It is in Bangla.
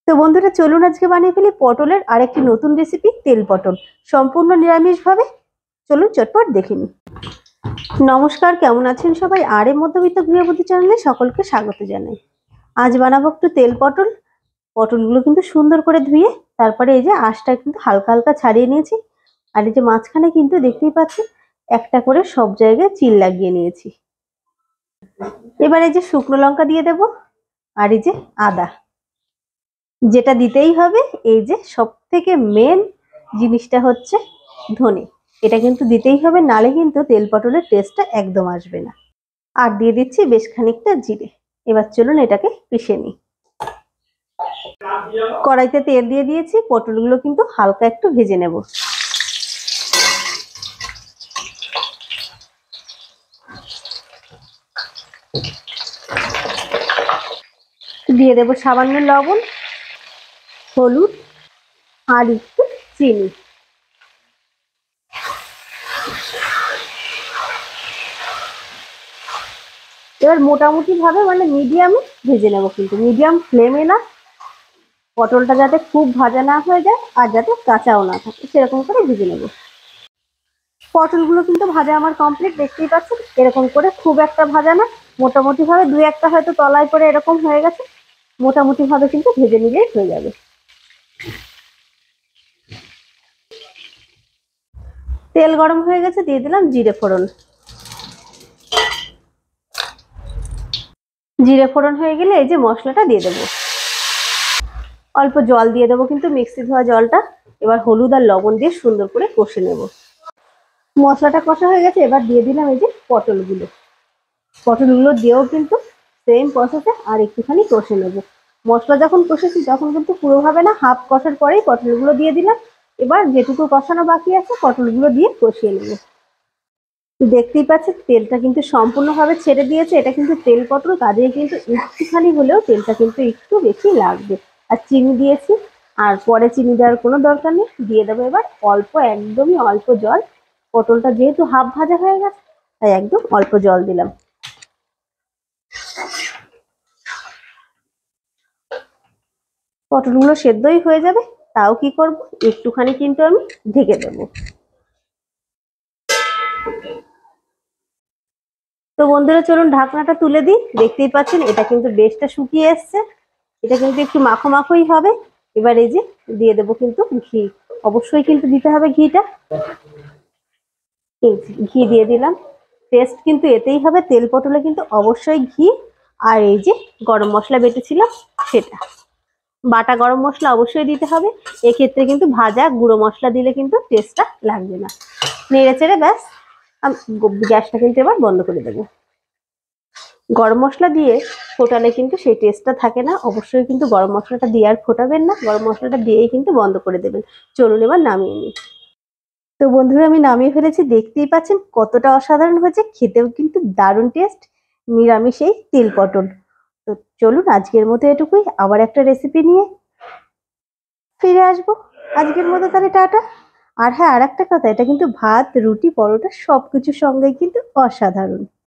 তো বন্ধুরা চলুন আজকে বানিয়ে ফেলি পটলের আরেকটি নতুন রেসিপি, তেল পটল, সম্পূর্ণ নিরামিষ ভাবে। চলুন চটপট দেখে নিই। নমস্কার, কেমন আছেন সবাই? আর এর মধ্যবিত্ত গৃহবধূ চ্যানেলে সকলকে স্বাগত জানাই। আজ বানাবো একটু তেল পটল। পটলগুলো কিন্তু সুন্দর করে ধুয়ে তারপরে এই যে আঁশটা কিন্তু হালকা হালকা ছাড়িয়ে নিয়েছি। আর এই যে মাঝখানে কিন্তু দেখতেই পাচ্ছেন একটা করে সব জায়গায় চিল লাগিয়ে নিয়েছি। এবার এই যে শুকনো লঙ্কা দিয়ে দেব, আর এই যে আদা, যেটা দিতেই হবে। এই যে সব থেকে মেন জিনিসটা হচ্ছে ধনে, এটা কিন্তু দিতেই হবে, নালে কিন্তু তেল পটলের টেস্টটা একদম আসবে না। আর দিয়ে দিচ্ছি বেশ খানিকটা জিরে। এবার চলুন এটাকে পিষে নিই। কড়াইতে তেল দিয়ে দিয়েছি, পটলগুলো কিন্তু হালকা একটু ভেজে নেব। দিয়ে দেব সামান্য লবণ, হলুদ আর একটু চিনি। এবার মোটামুটি ভাবে মানে মিডিয়ামে ভেজে নেব, কিন্তু মিডিয়াম ফ্লেমে না। পটলটা যাতে খুব ভাজা না হয়ে যায় আর যাতে কাঁচাও না থাকে, সেরকম করে ভেজে নেব। পটলগুলো কিন্তু ভাজা আমার কমপ্লিট, দেখতেই পাচ্ছেন। এরকম করে খুব একটা ভাজা না, মোটামুটি ভাবে দুই একটা হয়তো তলায় করে এরকম হয়ে গেছে। মোটামুটি ভাবে কিন্তু ভেজে নিলেই হয়ে যাবে। তেল গরম হয়ে গেছে, দিয়ে দিলাম জিরে ফোড়ন। জিরে ফোড়ন হয়ে গেলে এই যে মশলাটা দিয়ে দেবো। অল্প জল দিয়ে দেবো, কিন্তু মিক্সি ধোয়া জলটা। এবার হলুদ আর লবণ দিয়ে সুন্দর করে কষে নেব। মশলাটা কষা হয়ে গেছে, এবার দিয়ে দিলাম এই যে পটলগুলো। পটলগুলো দিয়েও কিন্তু সেম প্রসেসে আর একটুখানি কষে নেব। মশলা যখন কষেছি তখন কিন্তু পুরোভাবে না, হাফ কষার পরেই পটলগুলো দিয়ে দিলাম। এবার যেটুকু কষানো বাকি আছে পটলগুলো দিয়ে কষিয়ে নেব। দেখতেই পাচ্ছেন তেলটা কিন্তু সম্পূর্ণভাবে ছেড়ে দিয়েছে। এটা কিন্তু তেল পটল, কাজেই কিন্তু একটুখানি হলেও তেলটা কিন্তু একটু বেশি লাগবে। আর চিনি দিয়েছি, আর পরে চিনি দেওয়ার কোনো দরকার নেই। দিয়ে দেবো এবার অল্প, একদমই অল্প জল। পটলটা যেহেতু হাফ ভাজা হয়ে গেছে, তাই একদম অল্প জল দিলাম। পটলগুলো সেদ্ধই হয়ে যাবে, তাও কি করব, একটুখানি কিন্তু আমি ঢেকে দেবো। তো বন্ধুরা চলুন ঢাকনাটা তুলে দিই। দেখতেই পাচ্ছেন এটা কিন্তু বেশটা শুকিয়ে এসছে। এটা কিন্তু একটু মাখো মাখোই হবে। এবার এই যে দিয়ে দেবো কিন্তু ঘি, অবশ্যই কিন্তু দিতে হবে ঘিটা। ঘি দিয়ে দিলাম। টেস্ট কিন্তু এতেই হবে, তেল পটলে কিন্তু অবশ্যই ঘি। আর এই যে গরম মশলা বেটেছিলাম সেটা, বাটা গরম মশলা অবশ্যই দিতে হবে। এক্ষেত্রে কিন্তু ভাজা গুঁড়ো মশলা দিলে কিন্তু টেস্টটা লাগবে না। নেড়ে চেড়ে ব্যাস গ্যাসটা কিন্তু এবার বন্ধ করে দেবো। গরম মশলা দিয়ে ফোটালে কিন্তু সেই টেস্টটা থাকে না। অবশ্যই কিন্তু গরম মশলাটা দিয়ে আর ফোটাবেন না, গরম মশলাটা দিয়েই কিন্তু বন্ধ করে দেবেন। চলুন এবার নামিয়ে নিই। তো বন্ধুরা আমি নামিয়ে ফেলেছি, দেখতেই পাচ্ছেন কতটা অসাধারণ হয়েছে, খেতেও কিন্তু দারুণ টেস্ট নিরামিষ এই তেল পটল। তো চলুন আজকের মতো এটুকুই, আবার একটা রেসিপি নিয়ে ফিরে আসবো। আজকের মতো তাহলে টাটা। আর হ্যাঁ, আর একটা কথা, এটা কিন্তু ভাত, রুটি, পরোটা সবকিছুর সঙ্গেই কিন্তু অসাধারণ।